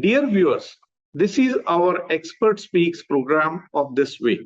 Dear viewers, this is our Expert Speaks program of this week.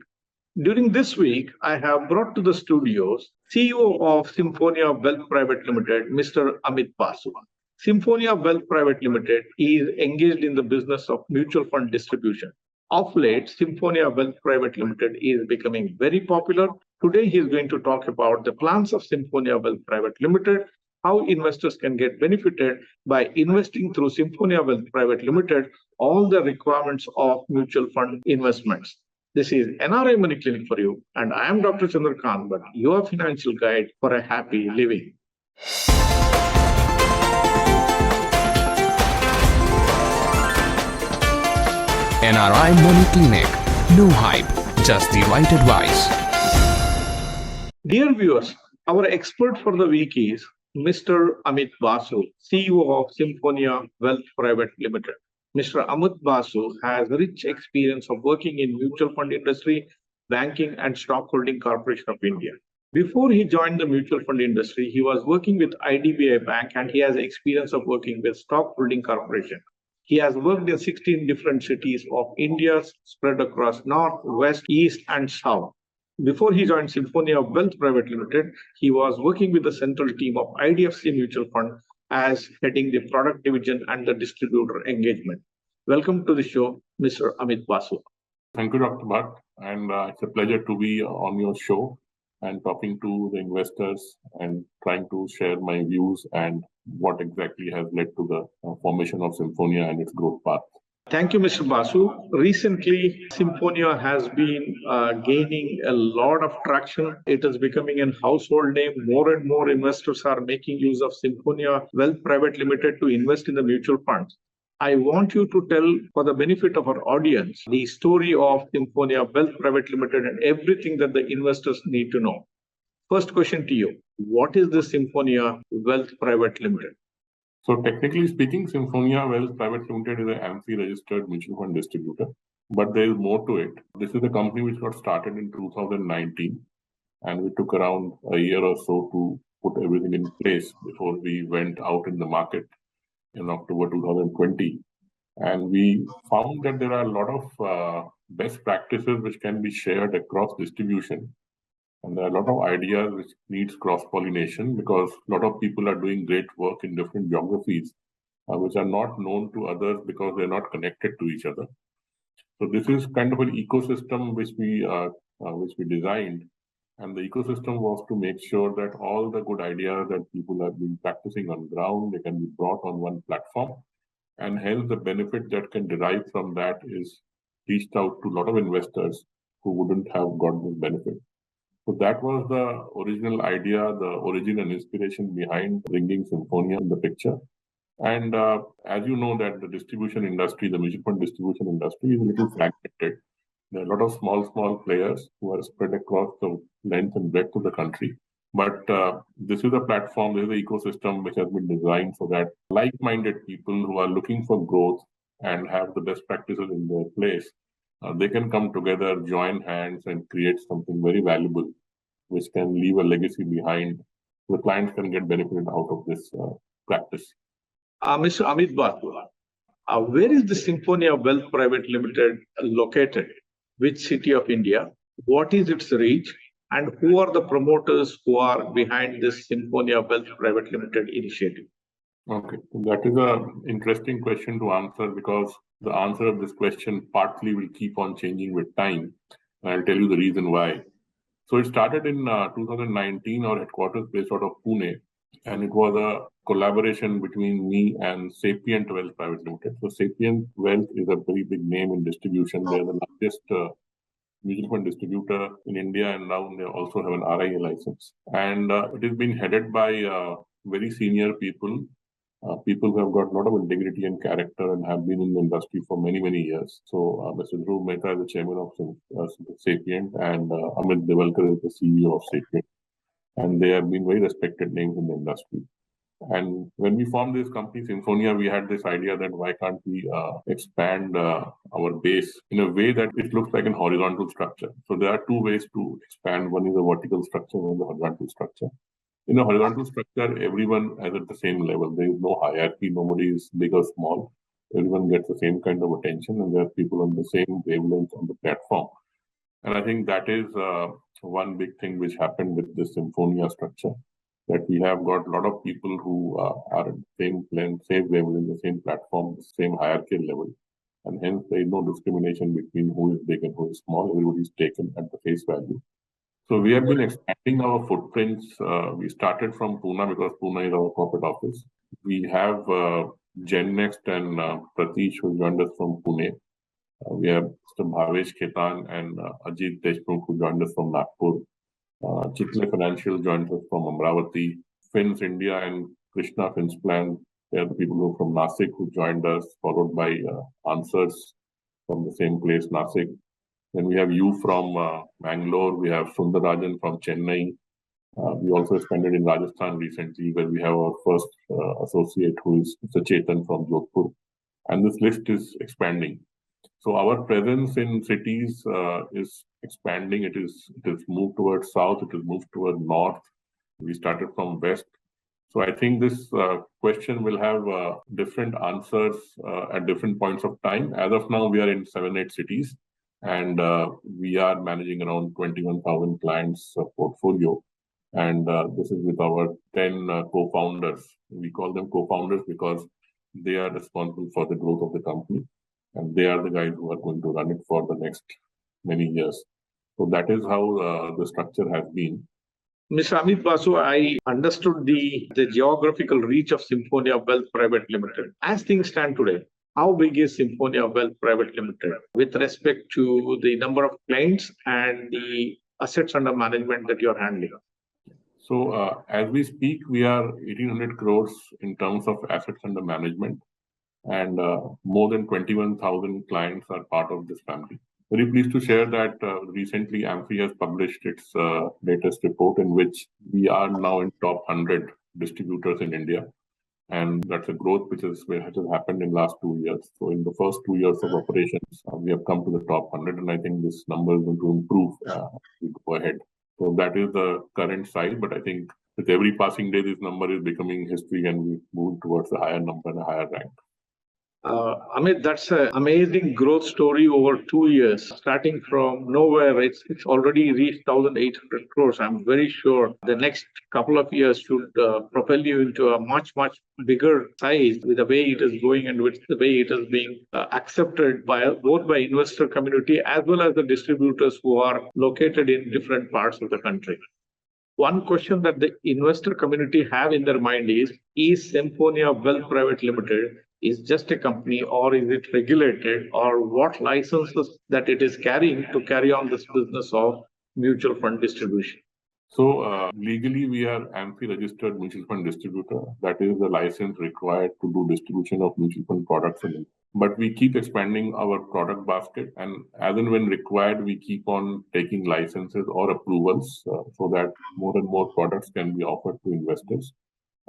During this week, I have brought to the studios CEO of Symphonia Wealth Private Limited, Mr. Amit Basu. Symphonia Wealth Private Limited is engaged in the business of mutual fund distribution. Of late, Symphonia Wealth Private Limited is becoming very popular. Today, he is going to talk about the plans of Symphonia Wealth Private Limited, how investors can get benefited by investing through Symphonia Wealth Private Limited, all the requirements of mutual fund investments. This is NRI Money Clinic for you, and I am Dr. Chandrakant, but your financial guide for a happy living. NRI Money Clinic. No hype, just the right advice. Dear viewers, our expert for the week is Mr. Amit Basu, CEO of Symphonia Wealth Private Limited. Mr. Amit Basu has rich experience of working in mutual fund industry, banking, and stockholding corporation of India. Before he joined the mutual fund industry, he was working with IDBI Bank, and he has experience of working with stockholding corporation. He has worked in 16 different cities of India, spread across North, West, East, and South. Before he joined Symphonia Wealth Private Limited, he was working with the central team of IDFC Mutual Fund as heading the product division and the distributor engagement. Welcome to the show, Mr. Amit Basu. Thank you, Dr. Bhatt. And it's a pleasure to be on your show and talking to the investors and trying to share my views and what exactly has led to the formation of Symphonia and its growth path. Thank you, Mr. Basu. Recently, Symphonia has been gaining a lot of traction. It is becoming a household name. More and more investors are making use of Symphonia Wealth Private Limited to invest in the mutual funds. I want you to tell, for the benefit of our audience, the story of Symphonia Wealth Private Limited and everything that the investors need to know. First question to you. What is the Symphonia Wealth Private Limited? So technically speaking, Symphonia Wealth Private Limited is an AMFI-registered mutual fund distributor, but there is more to it. This is a company which got started in 2019, and we took around a year or so to put everything in place before we went out in the market in October 2020. And we found that there are a lot of best practices which can be shared across distribution. And there are a lot of ideas which needs cross-pollination because a lot of people are doing great work in different geographies, which are not known to others because they're not connected to each other. So this is kind of an ecosystem which we designed, and the ecosystem was to make sure that all the good ideas that people have been practicing on ground, they can be brought on one platform, and hence the benefit that can derive from that is reached out to a lot of investors who wouldn't have got this benefit. So that was the original idea, the origin and inspiration behind bringing Symphonia in the picture. And as you know that the distribution industry, the mutual fund distribution industry is a little fragmented. There are a lot of small players who are spread across the length and breadth of the country. But this is a platform, this is an ecosystem which has been designed so that like-minded people who are looking for growth and have the best practices in their place, they can come together, join hands, and create something very valuable, which can leave a legacy behind. The clients can get benefited out of this practice. Mr. Amit Basu, where is the Symphonia Wealth Private Limited located? Which city of India? What is its reach? And who are the promoters who are behind this Symphonia Wealth Private Limited initiative? Okay, that is an interesting question to answer because the answer of this question partly will keep on changing with time. I'll tell you the reason why. So it started in 2019, our headquarters based out of Pune, and it was a collaboration between me and Sapient Wealth Private Limited. So Sapient Wealth is a very big name in distribution. They're the largest mutual fund distributor in India, and now they also have an RIA license. And it is being headed by very senior people. People who have got a lot of integrity and character and have been in the industry for many years. So Mr. Dhruv Mehta is the chairman of Sapient, and Amit Devalkar is the CEO of Sapient. And they have been very respected names in the industry. And when we formed this company, Symphonia, we had this idea that why can't we expand our base in a way that it looks like an horizontal structure. So there are two ways to expand. One is a vertical structure, one is a horizontal structure. In a horizontal structure, everyone is at the same level. There is no hierarchy. Nobody is big or small. everyone gets the same kind of attention and there are people on the same wavelength on the platform. And I think that is one big thing which happened with this Symphonia structure, that we have got a lot of people who are at the same plane, same wavelength, the same platform, the same hierarchical level. And hence there is no discrimination between who is big and who is small. Everybody is taken at the face value. So we have been expanding our footprints. We started from Pune because Pune is our corporate office. We have Gen Next and Pratish who joined us from Pune. We have Mr. Bhavesh Khetan and Ajit Deshmukh who joined us from Nagpur. Chitle Financial joined us from Amravati. Fins India and Krishna Finsplan, they are the people who are from Nasik who joined us, followed by Answers from the same place, Nasik. Then we have you from Bangalore. We have Sundarajan from Chennai. We also expanded in Rajasthan recently, where we have our first associate who is Mr. Chetan from Jodhpur. And this list is expanding. So our presence in cities is expanding. It is moved towards south. It is moved toward north. We started from west. So I think this question will have different answers at different points of time. As of now, we are in 7-8 cities, and we are managing around 21,000 clients portfolio. And this is with our 10 co-founders. We call them co-founders because they are responsible for the growth of the company. And they are the guys who are going to run it for the next many years. So that is how the structure has been. Mr. Amit Basu, I understood the geographical reach of Symphonia Wealth Private Limited. As things stand today, how big is Symphonia Wealth Private Limited with respect to the number of clients and the assets under management that you are handling? So as we speak, we are 1,800 crores in terms of assets under management. And more than 21,000 clients are part of this family. Very pleased to share that recently AMFI has published its latest report in which we are now in top 100 distributors in India. And that's a growth which has happened in the last 2 years. So in the first 2 years of operations, we have come to the top 100. And I think this number is going to improve as we go ahead. So that is the current size. But I think with every passing day, this number is becoming history and we move towards a higher number and a higher rank. Amit, that's an amazing growth story over 2 years. Starting from nowhere, it's already reached 1,800 crores. I'm very sure the next couple of years should propel you into a much, much bigger size with the way it is going and with the way it is being accepted by both by investor community as well as the distributors who are located in different parts of the country. One question that the investor community have in their mind is Symphonia Wealth Private Limited is just a company or is it regulated, or what licenses that it is carrying to carry on this business of mutual fund distribution? So legally, we are AMFI registered mutual fund distributor. That is the license required to do distribution of mutual fund products. But we keep expanding our product basket, and as and when required, we keep on taking licenses or approvals so that more and more products can be offered to investors.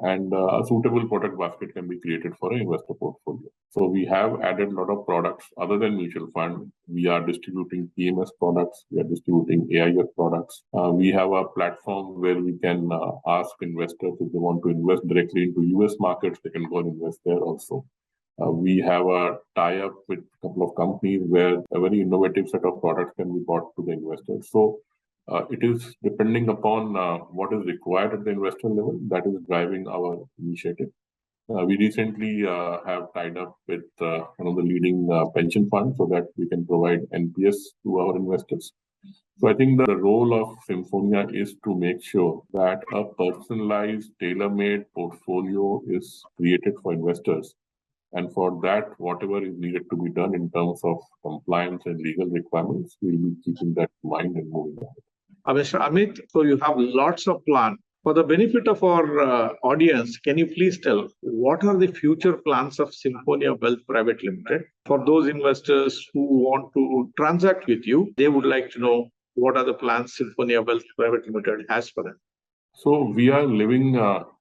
And a suitable product basket can be created for an investor portfolio. So we have added a lot of products other than mutual fund. We are distributing PMS products. We are distributing AIF products. We have a platform where we can ask investors if they want to invest directly into US markets, they can go and invest there also. We have a tie-up with a couple of companies where a very innovative set of products can be brought to the investors. So it is depending upon what is required at the investor level that is driving our initiative. We recently have tied up with one of the leading pension funds so that we can provide NPS to our investors. So I think the role of Symphonia is to make sure that a personalized, tailor-made portfolio is created for investors. And for that, whatever is needed to be done in terms of compliance and legal requirements, we'll be keeping that in mind and moving ahead. Mr. Amit, so you have lots of plans. For the benefit of our audience, can you please tell what are the future plans of Symphonia Wealth Private Limited? For those investors who want to transact with you, they would like to know what are the plans Symphonia Wealth Private Limited has for them. So we are living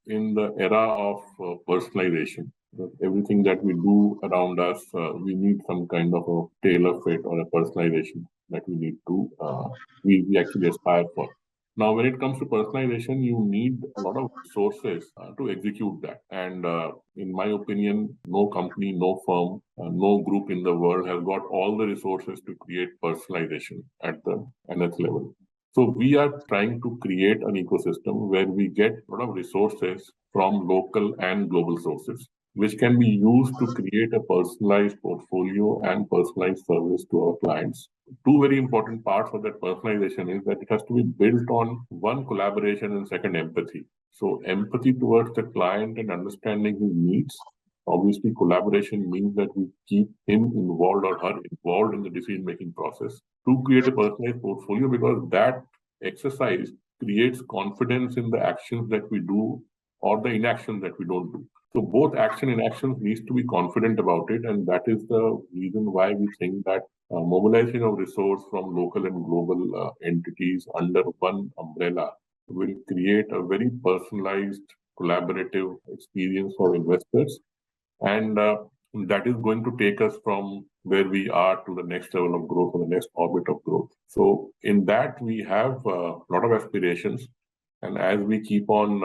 in the era of personalization. Everything that we do around us, we need some kind of a tailor fit or a personalization that we need to, we actually aspire for. Now, when it comes to personalization, you need a lot of resources to execute that. And in my opinion, no company, no firm, no group in the world has got all the resources to create personalization at the nth level. So we are trying to create an ecosystem where we get a lot of resources from local and global sources, which can be used to create a personalized portfolio and personalized service to our clients. Two very important parts of that personalization is that it has to be built on one, collaboration, and second, empathy. So empathy towards the client and understanding his needs. Obviously, collaboration means that we keep him involved or her involved in the decision-making process to create a personalized portfolio, because that exercise creates confidence in the actions that we do or the inactions that we don't do. So both action and actions needs to be confident about it, and that is the reason why we think that mobilization of resource from local and global entities under one umbrella will create a very personalized, collaborative experience for investors, and that is going to take us from where we are to the next level of growth or the next orbit of growth. So in that, we have a lot of aspirations. And as we keep on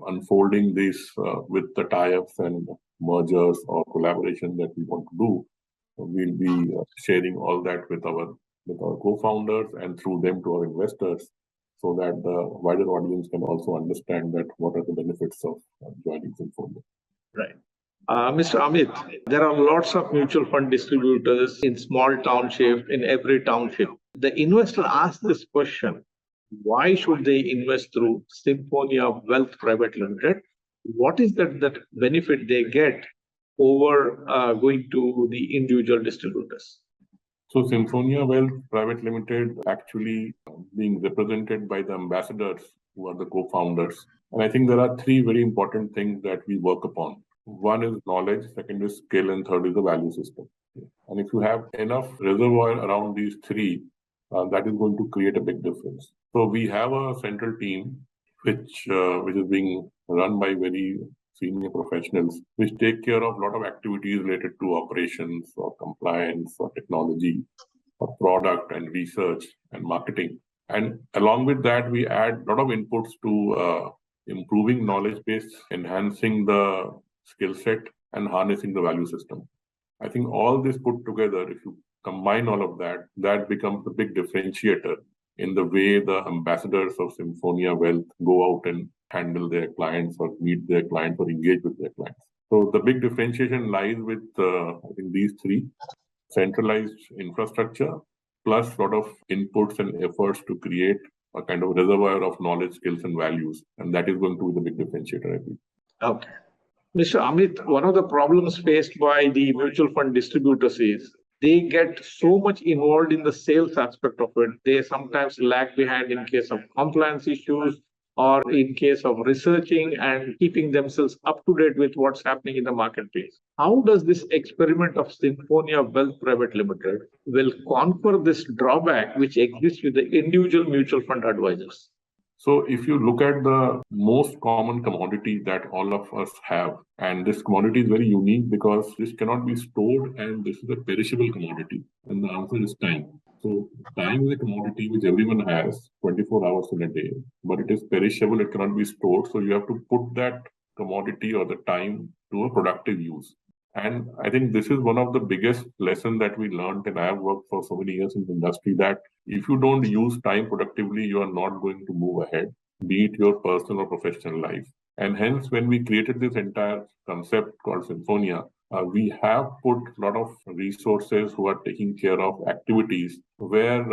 unfolding this with the tie-ups and mergers or collaboration that we want to do, we'll be sharing all that with our co-founders and through them to our investors, so that the wider audience can also understand that what are the benefits of joining Symphonia. Right. Mr. Amit, there are lots of mutual fund distributors in small township, in every township. The investor asks this question: why should they invest through Symphonia Wealth Private Limited? What is that benefit they get over going to the individual distributors? So Symphonia Wealth Private Limited actually being represented by the ambassadors who are the co-founders. And I think there are three very important things that we work upon. One is knowledge, second is skill, and third is the value system. And if you have enough reservoir around these three, that is going to create a big difference. So we have a central team which is being run by very senior professionals, which take care of a lot of activities related to operations or compliance or technology or product and research and marketing. And along with that, we add a lot of inputs to improving knowledge base, enhancing the skill set, and harnessing the value system. I think all this put together, if you combine all of that, that becomes the big differentiator in the way the ambassadors of Symphonia Wealth go out and handle their clients or meet their clients or engage with their clients. So the big differentiation lies with, I think, these three: centralized infrastructure, plus a lot of inputs and efforts to create a kind of reservoir of knowledge, skills, and values. And that is going to be the big differentiator, I think. Okay. Mr. Amit, one of the problems faced by the mutual fund distributors is they get so much involved in the sales aspect of it. They sometimes lag behind in case of compliance issues or in case of researching and keeping themselves up to date with what's happening in the marketplace. How does this experiment of Symphonia Wealth Private Limited will conquer this drawback which exists with the individual mutual fund advisors? So if you look at the most common commodity that all of us have, and this commodity is very unique because this cannot be stored and this is a perishable commodity, and the answer is time. So time is a commodity which everyone has 24 hours in a day, but it is perishable, it cannot be stored. So you have to put that commodity or the time to a productive use. And I think this is one of the biggest lessons that we learned, and I have worked for so many years in the industry, that if you don't use time productively, you are not going to move ahead, be it your personal or professional life. And hence, when we created this entire concept called Symphonia, we have put a lot of resources who are taking care of activities where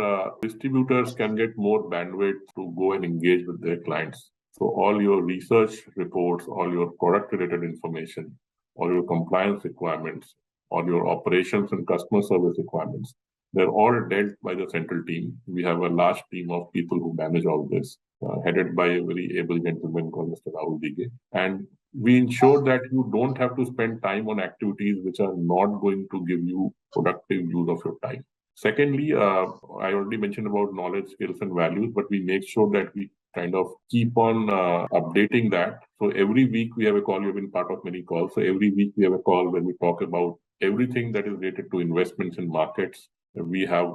distributors can get more bandwidth to go and engage with their clients. So all your research reports, all your product-related information, or your compliance requirements, or your operations and customer service requirements, they're all dealt by the central team. We have a large team of people who manage all this, headed by a very able gentleman called Mr. Rahul Dige. And we ensure that you don't have to spend time on activities which are not going to give you productive use of your time. Secondly, I already mentioned about knowledge, skills, and values, but we make sure that we kind of keep on updating that. So every week we have a call. You've been part of many calls. So every week we have a call where we talk about everything that is related to investments in markets, We have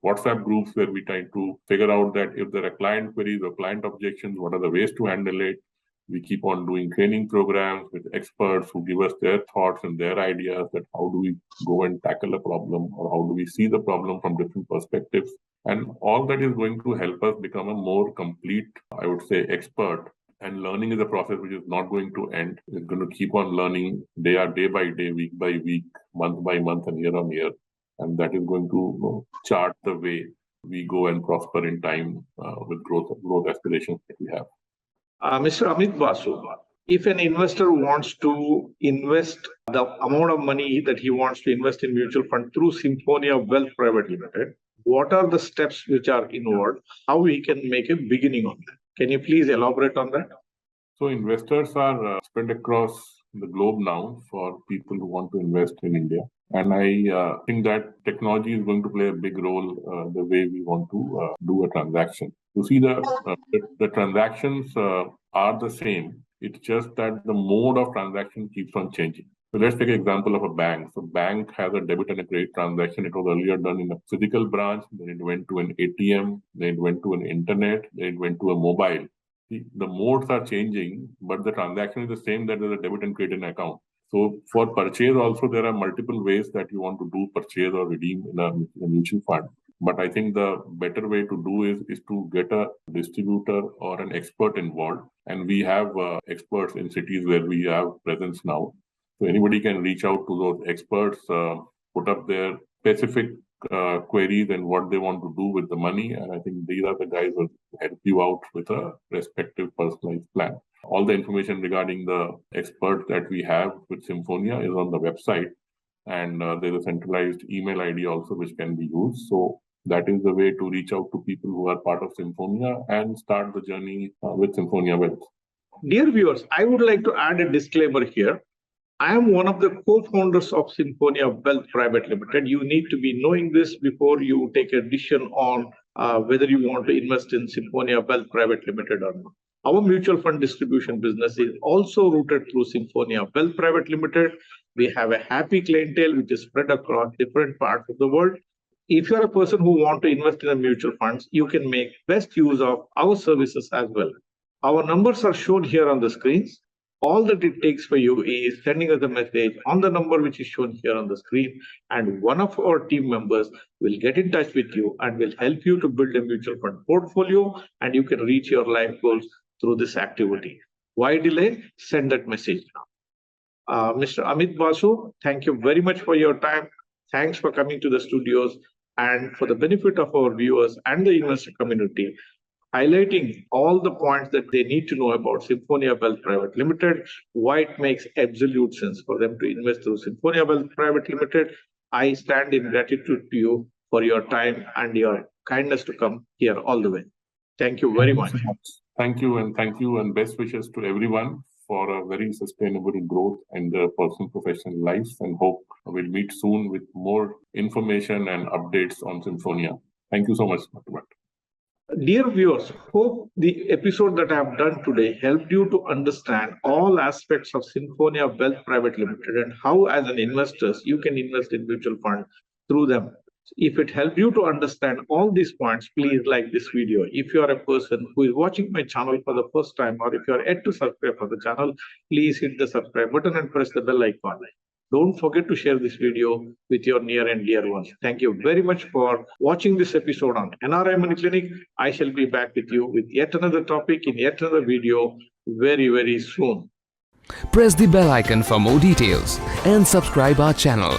WhatsApp groups where we try to figure out that if there are client queries or client objections, what are the ways to handle it. We keep on doing training programs with experts who give us their thoughts and their ideas that how do we go and tackle a problem, or how do we see the problem from different perspectives. And all that is going to help us become a more complete, I would say, expert. And learning is a process which is not going to end. It's going to keep on learning day by day, week by week, month by month, and year on year. And that is going to chart the way we go and prosper in time with growth aspirations that we have. Mr. Amit Basu, if an investor wants to invest the amount of money that he wants to invest in mutual fund through Symphonia Wealth Private Limited, what are the steps which are involved? How he can make a beginning on that? Can you please elaborate on that? So investors are spread across the globe now for people who want to invest in India. And I think that technology is going to play a big role the way we want to do a transaction. You see, the transactions are the same. It's just that the mode of transaction keeps on changing. So let's take an example of a bank. So bank has a debit and a credit transaction. It was earlier done in a physical branch. Then it went to an ATM. Then it went to an internet. Then it went to a mobile. The modes are changing, but the transaction is the same, that is a debit and credit account. So for purchase also, there are multiple ways that you want to do purchase or redeem in a mutual fund. But I think the better way to do is to get a distributor or an expert involved. And we have experts in cities where we have presence now. So anybody can reach out to those experts, put up their specific queries and what they want to do with the money. And I think these are the guys who will help you out with a respective personalized plan. All the information regarding the experts that we have with Symphonia is on the website. And there's a centralized email ID also which can be used. So that is the way to reach out to people who are part of Symphonia and start the journey with Symphonia Wealth. Dear viewers, I would like to add a disclaimer here. I am one of the co-founders of Symphonia Wealth Private Limited. You need to be knowing this before you take a decision on whether you want to invest in Symphonia Wealth Private Limited or not. Our mutual fund distribution business is also rooted through Symphonia Wealth Private Limited. We have a happy clientele which is spread across different parts of the world. If you're a person who wants to invest in the mutual funds, you can make best use of our services as well. Our numbers are shown here on the screens. All that it takes for you is sending us a message on the number which is shown here on the screen, and one of our team members will get in touch with you and will help you to build a mutual fund portfolio, and you can reach your life goals through this activity. Why delay? Send that message now. Mr. Amit Basu, thank you very much for your time. Thanks for coming to the studios, and for the benefit of our viewers and the investor community, highlighting all the points that they need to know about Symphonia Wealth Private Limited, why it makes absolute sense for them to invest through Symphonia Wealth Private Limited. I stand in gratitude to you for your time and your kindness to come here all the way. Thank you very much. Thank you, and best wishes to everyone for a very sustainable growth in their personal professional lives, and hope we'll meet soon with more information and updates on Symphonia. Thank you so much, Dr. Bhatt. Dear viewers, hope the episode that I have done today helped you to understand all aspects of Symphonia Wealth Private Limited and how, as an investor, you can invest in mutual funds through them. If it helped you to understand all these points, please like this video. If you are a person who is watching my channel for the first time, or if you are yet to subscribe for the channel, please hit the subscribe button and press the bell icon. Don't forget to share this video with your near and dear ones. Thank you very much for watching this episode on NRI Money Clinic. I shall be back with you with yet another topic in yet another video very, very soon. Press the bell icon for more details and subscribe our channel.